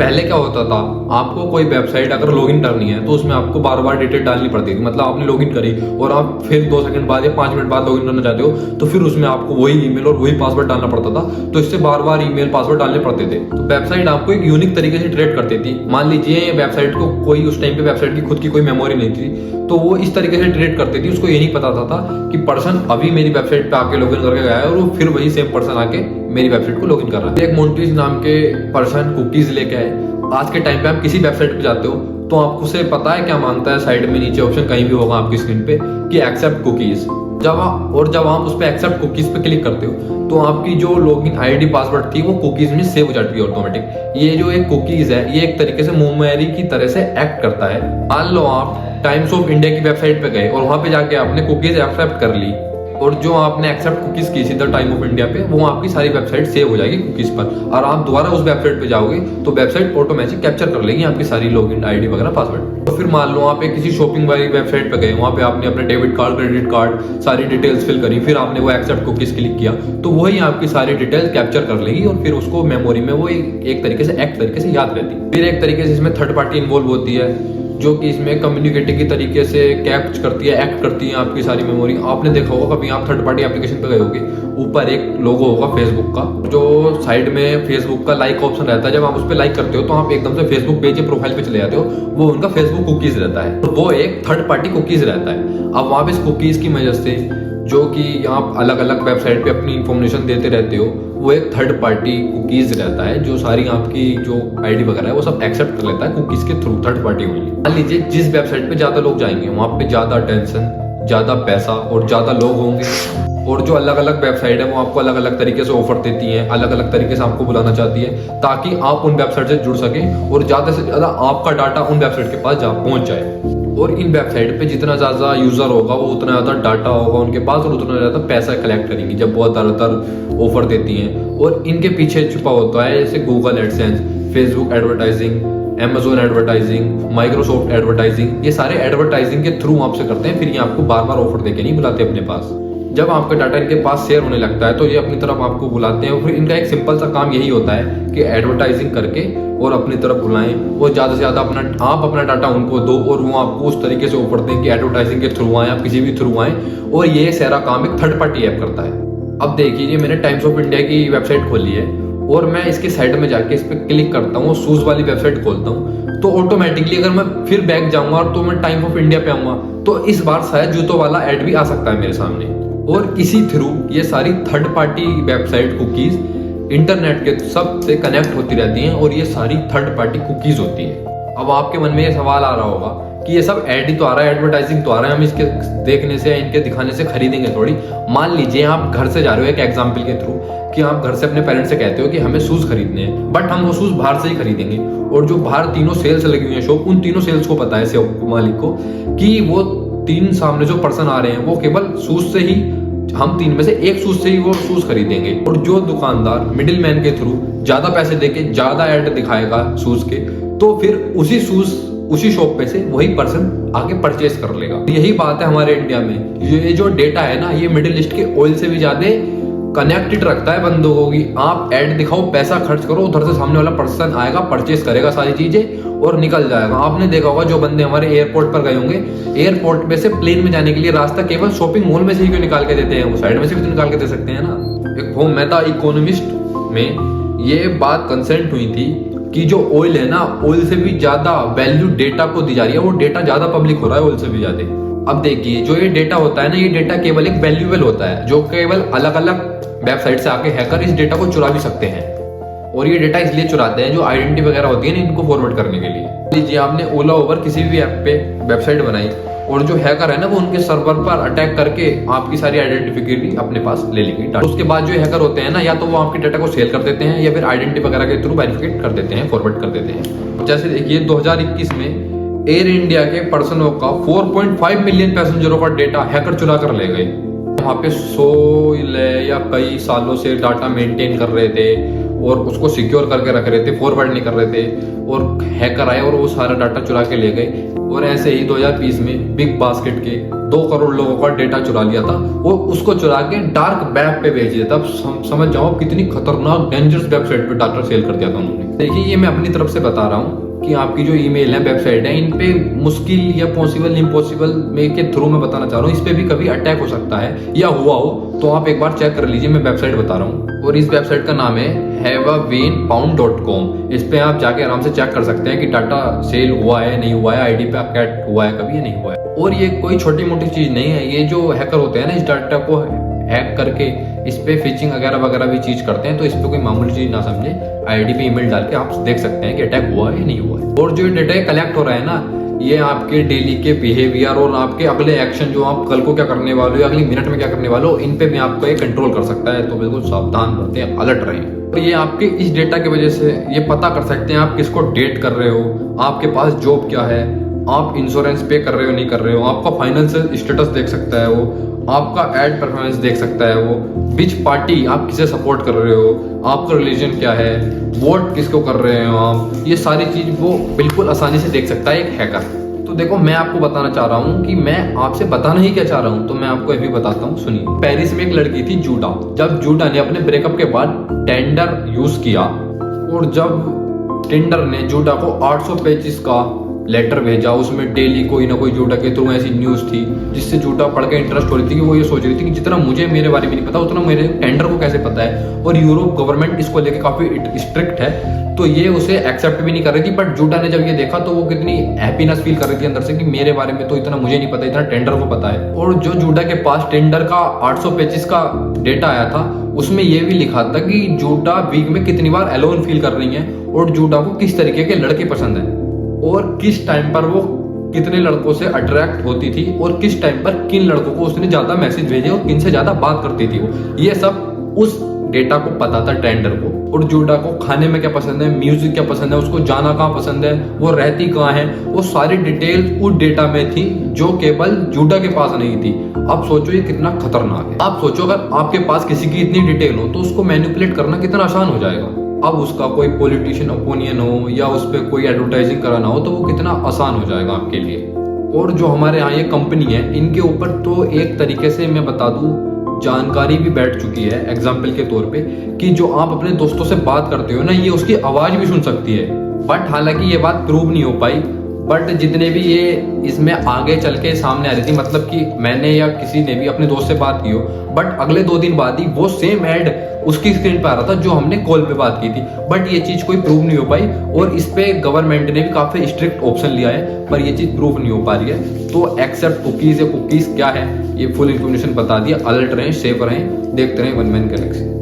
पहले क्या होता था, आपको कोई वेबसाइट अगर लॉगिन करनी है तो उसमें आपको बार बार डिटेल डालनी पड़ती थी। मतलब आपने लॉगिन करी और आप फिर 2 सेकंड बाद या 5 मिनट बाद लॉगिन करना चाहते हो तो फिर उसमें आपको वही ईमेल और वही पासवर्ड डालना पड़ता था। तो इससे बार बार ईमेल पासवर्ड डालने पड़ते थे। तो वेबसाइट आपको एक यूनिक तरीके से ट्रेड करती थी। मान लीजिए वेबसाइट को कोई उस टाइम पे वेबसाइट की खुद की कोई मेमोरी नहीं थी, तो वो इस तरीके से ट्रेड करती थी। उसको ये नहीं पता था कि पर्सन अभी मेरी वेबसाइट पे आके लॉगिन करके गया है और वो फिर वही सेम पर्सन आके मेरी वेबसाइट को लॉगिन कर रहा है। एक मोंटीज नाम के पर्सन कुकीज लेके आए। आज के टाइम पे आप किसी वेबसाइट पे जाते हो तो आपको से पता है क्या मांगता है, साइड में नीचे ऑप्शन कहीं भी होगा आपकी स्क्रीन पे कि एक्सेप्ट कुकीज। जब आप उस पे एक्सेप्ट कुकीज पे क्लिक करते हो तो आपकी जो लॉगिन आईडी पासवर्ड थी वो कुकीज में सेव हो जाती है ऑटोमेटिक। ये जो एक कुकीज है ये एक तरीके से मोमेरी की तरह से एक्ट करता है। मान लो आप टाइम्स ऑफ इंडिया की वेबसाइट पे गए और वहां पे जाके आपने कुकीज एक्सेप्ट कर ली और जो आपने एक्सेप्ट कुकीज की थी द टाइम ऑफ इंडिया पे, वो आपकी सारी वेबसाइट सेव हो जाएगी कुकीज पर। और आप दोबारा उस वेबसाइट पे जाओगे तो वेबसाइट ऑटोमेटिक कैप्चर कर लेगी आपकी सारी लॉगिन आईडी वगैरह पासवर्ड। तो फिर मान लो आप किसी शॉपिंग वाली वेबसाइट पे गए, वहां पे आपने अपने डेबिट कार्ड क्रेडिट कार्ड सारी डिटेल्स फिल करी, फिर आपने वो एक्सेप्ट कुकीज क्लिक किया तो वही आपकी सारी डिटेल्स कैप्चर कर लेगी और फिर उसको मेमोरी में वो एक तरीके से एक्ट तरीके से याद रहती है। फिर एक तरीके से इसमें थर्ड पार्टी इन्वॉल्व होती है जो कि इसमें कम्युनिकेटिंग की तरीके से कैप्च करती है, एक्ट करती है आपकी सारी मेमोरी। आपने देखा होगा कभी आप थर्ड पार्टी एप्लीकेशन पे गए होगे, ऊपर एक लोगो होगा फेसबुक का, जो साइड में फेसबुक का लाइक ऑप्शन रहता है। जब आप उस पर लाइक करते हो तो आप एकदम से फेसबुक पेज या प्रोफाइल पे चले जाते हो, वो उनका फेसबुक कुकीज रहता है, तो वो एक थर्ड पार्टी कुकीज रहता है। अब आप इस कुकीज की वजह से जो कि आप अलग अलग वेबसाइट पे अपनी इंफॉर्मेशन देते रहते हो, वो एक थर्ड पार्टी कुकीज रहता है जो सारी आपकी जो आईडी वगैरह है वो सब एक्सेप्ट कर लेता है कुकीज के थ्रू, थर्ड पार्टी ओनली। मान लीजिए जिस वेबसाइट पे ज्यादा लोग जाएंगे वहां पे ज्यादा अटेंशन, ज्यादा पैसा और ज्यादा लोग होंगे। और जो अलग अलग वेबसाइट है वो आपको अलग अलग तरीके से ऑफर देती है, अलग अलग तरीके से आपको बुलाना चाहती है ताकि आप उन वेबसाइट से जुड़ सके और ज्यादा से ज्यादा आपका डाटा उन वेबसाइट के पास पहुंच जाए। और इन वेबसाइट पे जितना ज्यादा यूजर होगा वो उतना ज्यादा डाटा होगा उनके पास और उतना ज्यादा पैसा कलेक्ट करेंगी जब बहुत ज्यादातर ऑफर देती हैं। और इनके पीछे छुपा होता है जैसे Google AdSense, Facebook advertising, Amazon advertising, Microsoft advertising, ये सारे एडवर्टाइजिंग के थ्रू आपसे करते हैं। फिर ये आपको बार बार ऑफर देके नहीं बुलाते अपने पास। जब आपका डाटा इनके पास शेयर होने लगता है तो ये अपनी तरफ आपको बुलाते हैं और फिर इनका एक सिंपल सा काम यही होता है कि एडवर्टाइजिंग करके और अपनी तरफ बुलाएं और ज्यादा से ज्यादा आप अपना डाटा उनको दो और वो आपको उस तरीके से ऑफर दें कि एडवर्टाइजिंग के थ्रू आए, आप किसी भी थ्रू आए। और ये सारा काम एक थर्ड पार्टी ऐप करता है। अब देखिए मैंने टाइम्स ऑफ इंडिया की वेबसाइट खोली है और मैं इसके साइड में जाके इस पर क्लिक करता हूँ, शूज वाली वेबसाइट खोलता हूँ तो ऑटोमेटिकली अगर मैं फिर बैक जाऊंगा तो मैं टाइम ऑफ इंडिया पे आऊंगा तो इस बार शायद जूतों वाला एड भी आ सकता है मेरे सामने। और इसी थ्रू ये सारी third party website cookies internet के सब से कनेक्ट होती रहती हैं और ये सारी थर्ड पार्टी कुकीज होती है। अब आपके मन में ये सवाल आ रहा होगा कि ये सब एड ही तो आ रहा है, एडवर्टाइजिंग तो आ रहा है, हम इसके देखने से इनके दिखाने से खरीदेंगे थोड़ी। मान लीजिए आप घर से जा रहे हो एक एग्जाम्पल के थ्रू कि आप घर से अपने पेरेंट्स से कहते हो कि हमें शूज खरीदने हैं, बट हम वो शूज बाहर से ही खरीदेंगे और जो बाहर तीनों सेल्स लगी हुई है शॉप, उन तीनों सेल्स को पता है मालिक को कि वो 3 सामने जो पर्सन आ रहे हैं वो केवल शूज से ही, हम 3 में से एक शूज से ही वो शूज खरीदेंगे। और जो दुकानदार मिडिल मैन के थ्रू ज्यादा पैसे देके ज्यादा ऐड दिखाएगा शूज के, तो फिर उसी शॉप पे से वही पर्सन आगे परचेस कर लेगा। यही बात है हमारे इंडिया में, ये जो डेटा है ना ये मिडिल ईस्ट के ऑयल से भी ज्यादा कनेक्टेड रखता है बंदों को कि आप ऐड दिखाओ, पैसा खर्च करो, उधर से सामने वाला पर्सन आएगा, परचेस करेगा सारी चीजें और निकल जाएगा। आपने देखा होगा जो बंदे हमारे एयरपोर्ट पर गए होंगे, एयरपोर्ट में से प्लेन में जाने के लिए रास्ता केवल शॉपिंग मॉल में से ही क्यों निकाल के देते हैं, वो साइड में से भी तो निकाल के दे सकते हैं ना। एक वो मेटा इकोनॉमिस्ट में ये बात कंसेंट हुई थी कि जो ऑयल है ना, ऑयल से भी ज्यादा वैल्यू डेटा को दी जा रही है, वो डेटा ज्यादा पब्लिक हो रहा है ऑयल से भी ज्यादा। अब देखिए जो ये डेटा होता है ना, ये डेटा केवल एक वैल्यूएबल होता है जो केवल अलग अलग वेबसाइट से आके हैकर इस डेटा को चुरा भी सकते हैं। और ये डेटा इसलिए चुराते हैं जो आइडेंटिटी वगैरह होती है ना इनको फॉरवर्ड करने के लिए। लीजिए आपने ओला ओवर किसी भी ऐप पे वेबसाइट बनाई और जो हैकर है ना वो उनके सर्वर पर अटैक करके आपकी सारी आइडेंटिफिकेशन अपने पास ले लेंगे। उसके बाद जो हैकर होते हैं ना, या तो वो आपके डेटा को सेल कर देते हैं या फिर आइडेंटिटी वगैरह के थ्रू वेरिफिकेट कर देते हैं, फॉरवर्ड कर देते हैं। जैसे देखिए 2021 में एयर इंडिया के पर्सनों का 4.5 मिलियन पैसेंजरों का डेटा हैकर चुरा कर ले गए। वहाँ पे 100 या कई सालों से डाटा मेंटेन कर रहे थे और उसको सिक्योर करके रख रहे थे, फॉरवर्ड नहीं कर रहे थे, और हैकर आए और वो सारा डाटा चुरा के ले गए। और ऐसे ही 2020 में बिग बास्केट के 2 करोड़ लोगों का डेटा चुरा लिया था और उसको चुरा के डार्क वेब पे भेज दिया था। अब समझ जाओ कितनी खतरनाक डेंजरस वेबसाइट पे डाटा सेल कर दिया था उन्होंने। देखिए ये मैं अपनी तरफ से बता रहा हूँ कि आपकी जो ईमेल है, वेबसाइट है, इन पे मुश्किल या पॉसिबल इम्पॉसिबल में के थ्रू मैं बताना चाह रहा हूँ, इस पे भी कभी अटैक हो सकता है या हुआ हो, तो आप एक बार चेक कर लीजिए। मैं वेबसाइट बता रहा हूँ और इस वेबसाइट का नाम है haveavenpound.com। इस पे आप जाके आराम से चेक कर सकते हैं कि डाटा सेल हुआ है, नहीं हुआ है, आईडी पे अटैक हुआ है कभी या नहीं हुआ है। और ये कोई छोटी मोटी चीज नहीं है, ये जो हैकर होते हैं ना, इस डाटा को हैक करके इस पे फिशिंग वगैरह भी चीज करते हैं, तो इस पे कोई मामूली चीज ना समझे। आईडी पे ईमेल डाल के आप देख सकते हैं कि अटैक हुआ है या नहीं हुआ है। और जो डेटा कलेक्ट हो रहा है ना, ये आपके डेली के बिहेवियर और आपके अगले एक्शन, जो आप कल को क्या करने वाले हो, अगली मिनट में क्या करने वाले हो, इन पे भी आपको ये कंट्रोल कर सकता है। तो बिल्कुल सावधान रहते हैं, अलर्ट रहें। और ये आपके इस डेटा की वजह से ये पता कर सकते हैं आप किसको डेट कर रहे हो, आपके पास जॉब क्या है, आप इंश्योरेंस पे कर रहे हो नहीं कर रहे हो, आपका फाइनेंशियल स्टेटस देख सकता है वो, आपका एड परफॉर्मेंस देख सकता है वो, विच पार्टी आप किसे सपोर्ट कर रहे हो, आपका रिलीजन क्या है, वोट किसको कर रहे हो आप, ये सारी चीज वो बिल्कुल आसानी से देख सकता है एक हैकर। तो देखो मैं आपको बताना चाह रहा हूँ कि मैं आपसे बताना ही क्या चाह रहा हूँ, तो मैं आपको ये भी बताता हूँ, सुनिए। पेरिस में एक लड़की थी जूडा। जब जूडा ने अपने ब्रेकअप के बाद टेंडर यूज किया और जब टेंडर ने जूडा को 800 पेजेस का लेटर भेजा, उसमें डेली कोई ना कोई जूडा के थ्रू ऐसी न्यूज थी जिससे जूडा पढ़ के इंटरेस्ट हो रही थी कि वो ये सोच रही थी कि जितना मुझे मेरे बारे में नहीं पता उतना मेरे टेंडर को कैसे पता है। और यूरोप गवर्नमेंट इसको लेके काफी स्ट्रिक्ट है, तो ये उसे एक्सेप्ट भी नहीं कर रही थी। बट जूडा ने जब ये देखा तो वो कितनी हैप्पीनेस फील कर रही थी अंदर से कि मेरे बारे में तो इतना मुझे नहीं पता, इतना टेंडर को पता है। और जो जूडा के पास टेंडर का 800 पेजेस का डेटा आया था, उसमें ये भी लिखा था कि जूडा वीक में कितनी बार अलोन फील कर रही है और जूडा को किस तरीके के लड़के पसंद है और किस टाइम पर वो कितने लड़कों से अट्रैक्ट होती थी और किस टाइम पर किन लड़कों को उसने ज्यादा मैसेज भेजे और किन से ज्यादा बात करती थी वो। ये सब उस डेटा को पता था टेंडर को। और जूडा को खाने में क्या पसंद है, म्यूजिक क्या पसंद है, उसको जाना कहाँ पसंद है, वो रहती कहाँ है, वो सारी डिटेल उस डेटा में थी जो केवल जूडा के पास नहीं थी। अब सोचो ये कितना खतरनाक है। आप सोचो अगर आपके पास किसी की इतनी डिटेल हो तो उसको मैनिपुलेट करना कितना आसान हो जाएगा। अब उसका कोई पॉलिटिशियन ओपिनियन हो या उस पर कोई एडवर्टाइजिंग कराना हो तो वो कितना आसान हो जाएगा आपके लिए। और जो हमारे यहाँ ये कंपनी है, इनके ऊपर तो एक तरीके से मैं बता दूं जानकारी भी बैठ चुकी है एग्जाम्पल के तौर पे कि जो आप अपने दोस्तों से बात करते हो ना, ये उसकी आवाज भी सुन सकती है। बट हालांकि ये बात प्रूव नहीं हो पाई, बट जितने भी ये इसमें आगे चल के सामने आ रही थी, मतलब कि मैंने या किसी ने भी अपने दोस्त से बात की हो, बट अगले 2 दिन बाद ही वो सेम ऐड उसकी स्क्रीन पे आ रहा था जो हमने कॉल पे बात की थी। बट ये चीज कोई प्रूव नहीं हो पाई और इस पे गवर्नमेंट ने भी काफी स्ट्रिक्ट ऑप्शन लिया है, पर ये चीज प्रूव नहीं हो पा रही है। तो एक्सेप्ट कुकीज या कुकीज क्या है, ये फुल इन्फॉर्मेशन बता दिया। अलर्ट रहें, सेफ रहें, देखते रहें वन मैन गैलेक्सी।